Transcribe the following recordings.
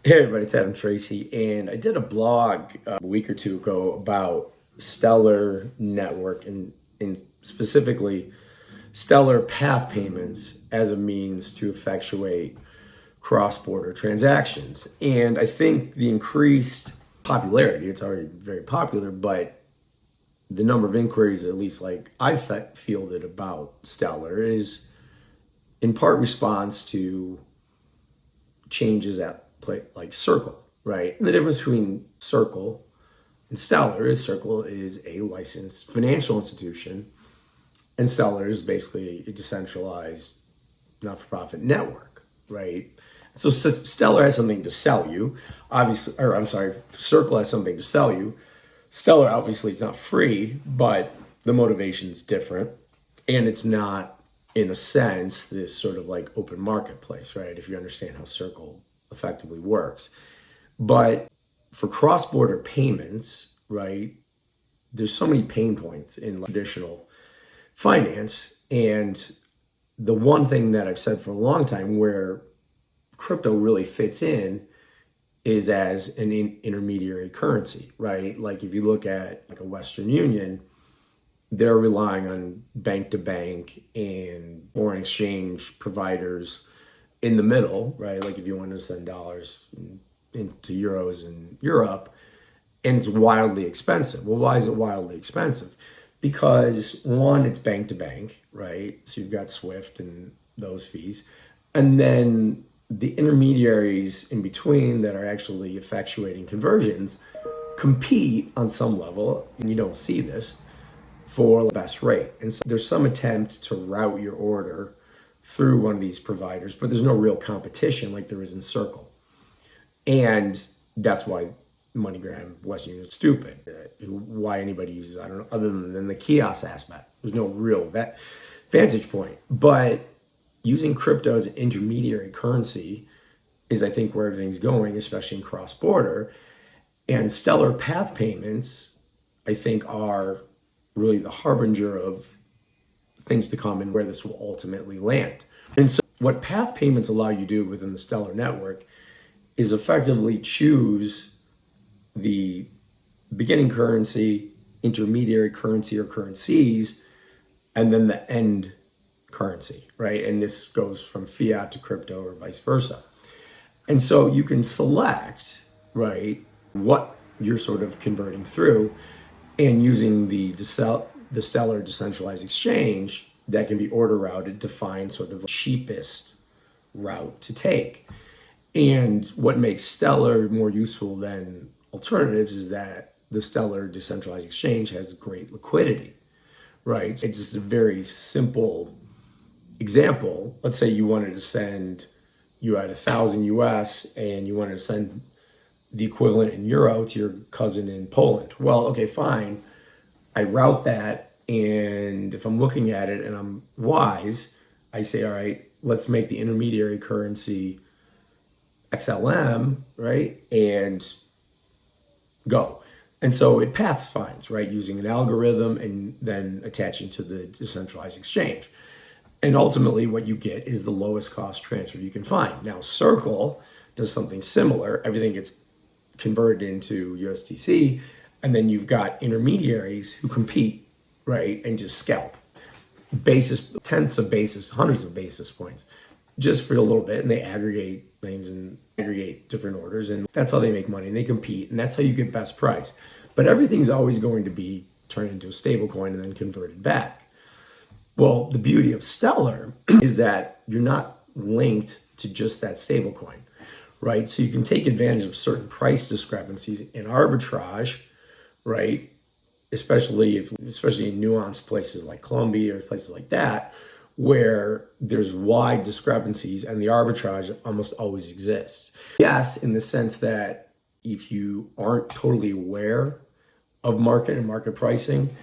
Hey everybody, it's Tracy, and I did a blog a week or two ago about Stellar Network and specifically Stellar path payments as a means to effectuate cross-border transactions. And I think the increased popularity, it's already very popular, but the number of inquiries, at least like I've fielded about Stellar, is in part response to changes at play like Circle, right? And the difference between Circle and Stellar is Circle is a licensed financial institution, and Stellar is basically a decentralized not-for-profit network, right? So Stellar has something to sell you, obviously, or I'm sorry, Circle has something to sell you. Stellar obviously is not free, but the motivation's different, and it's not, in a sense, this sort of like open marketplace, right? If you understand how Circle effectively works. But for cross-border payments, right, there's so many pain points in traditional finance. And the one thing that I've said for a long time where crypto really fits in is as an intermediary currency, right? Like if you look at like a Western Union, they're relying on bank to bank and foreign exchange providers in the middle, right? Like if you want to send dollars into euros in Europe, and it's wildly expensive. Well, why is it wildly expensive? Because one, it's bank to bank, right? So you've got Swift and those fees. And then the intermediaries in between that are actually effectuating conversions compete on some level, and you don't see this, for the best rate. And so there's some attempt to route your order through one of these providers, but there's no real competition like there is in Circle. And that's why MoneyGram, Western Union is stupid. Why anybody uses, I don't know, other than the kiosk aspect. There's no real vantage point. But using crypto as an intermediary currency is, I think, where everything's going, especially in cross-border. And Stellar path payments, I think, are really the harbinger of things to come and where this will ultimately land. And so what path payments allow you to do within the Stellar network is effectively choose the beginning currency, intermediary currency or currencies, and then the end currency, right? And this goes from fiat to crypto or vice versa. And so you can select, right, what you're sort of converting through, and using the Stellar decentralized exchange that can be order routed to find sort of the cheapest route to take. And what makes Stellar more useful than alternatives is that the Stellar decentralized exchange has great liquidity, right? It's just a very simple example. Let's say you wanted to send, you had 1,000 US and you wanted to send the equivalent in euro to your cousin in Poland. Well, okay, fine. I route that, and if I'm looking at it and I'm wise, I say, all right, let's make the intermediary currency XLM, right? And go. And so it path finds, right? Using an algorithm and then attaching to the decentralized exchange. And ultimately what you get is the lowest cost transfer you can find. Now, Circle does something similar. Everything gets converted into USDC, and then you've got intermediaries who compete, right? And just scalp tenths of basis, hundreds of basis points just for a little bit, and they aggregate things and aggregate different orders, and that's how they make money, and they compete, and that's how you get best price. But everything's always going to be turned into a stable coin and then converted back. Well, the beauty of Stellar is that you're not linked to just that stable coin, right? So you can take advantage of certain price discrepancies in arbitrage, right? Especially in nuanced places like Colombia or places like that, where there's wide discrepancies and the arbitrage almost always exists. Yes, in the sense that if you aren't totally aware of market and market pricing,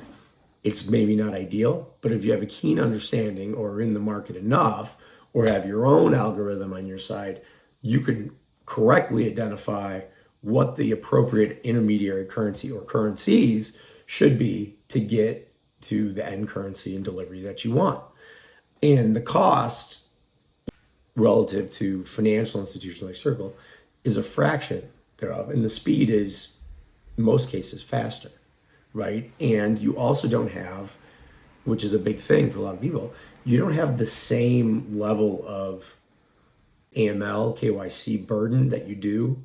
it's maybe not ideal. But if you have a keen understanding or are in the market enough or have your own algorithm on your side, you can correctly identify what the appropriate intermediary currency or currencies should be to get to the end currency and delivery that you want. And the cost relative to financial institutions like Circle is a fraction thereof, and the speed is, in most cases, faster, right? And you also don't have, which is a big thing for a lot of people, you don't have the same level of AML, KYC burden that you do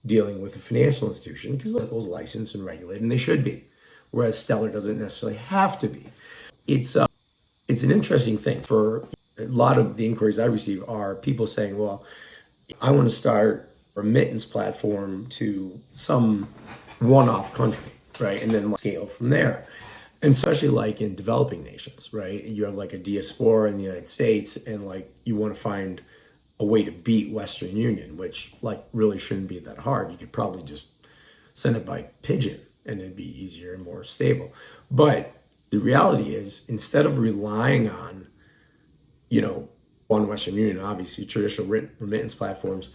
dealing with a financial institution, because those licensed and regulated, and they should be, whereas Stellar doesn't necessarily have to be. It's an interesting thing. For a lot of the inquiries I receive are people saying, well, I want to start a remittance platform to some one-off country, right? And then scale from there. And especially like in developing nations, right? You have like a diaspora in the United States, and like you want to find a way to beat Western Union, which like really shouldn't be that hard. You could probably just send it by pigeon and it'd be easier and more stable. But the reality is, instead of relying on, one Western Union, obviously traditional remittance platforms,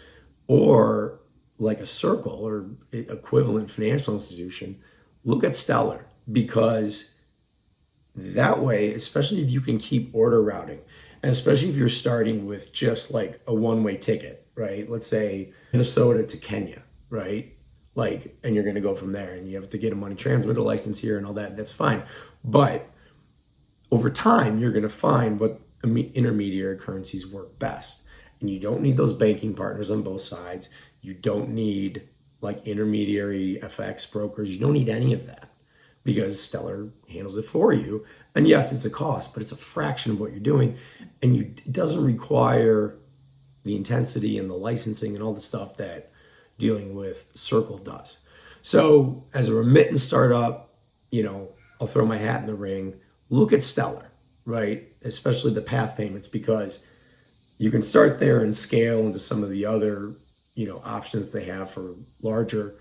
or like a Circle or equivalent financial institution, look at Stellar, because that way, especially if you can keep order routing, and especially if you're starting with just like a one-way ticket, right? Let's say Minnesota to Kenya, right? Like, and you're going to go from there, and you have to get a money transmitter license here and all that. That's fine. But over time, you're going to find what intermediary currencies work best. And you don't need those banking partners on both sides. You don't need like intermediary FX brokers. You don't need any of that, because Stellar handles it for you. And yes, it's a cost, but it's a fraction of what you're doing. And it doesn't require the intensity and the licensing and all the stuff that dealing with Circle does. So as a remittance startup, I'll throw my hat in the ring. Look at Stellar, right? Especially the path payments, because you can start there and scale into some of the other, options they have for larger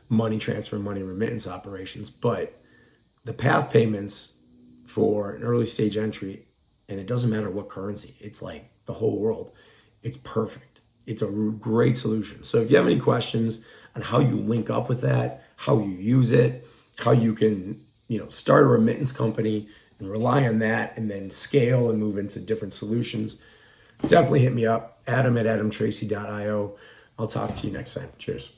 money transfer, money remittance operations. But the path payments for an early stage entry, and it doesn't matter what currency, it's like the whole world, it's perfect. It's a great solution. So if you have any questions on how you link up with that, how you use it, how you can, start a remittance company and rely on that and then scale and move into different solutions, definitely hit me up, Adam@adamtracy.io. I'll talk to you next time. Cheers.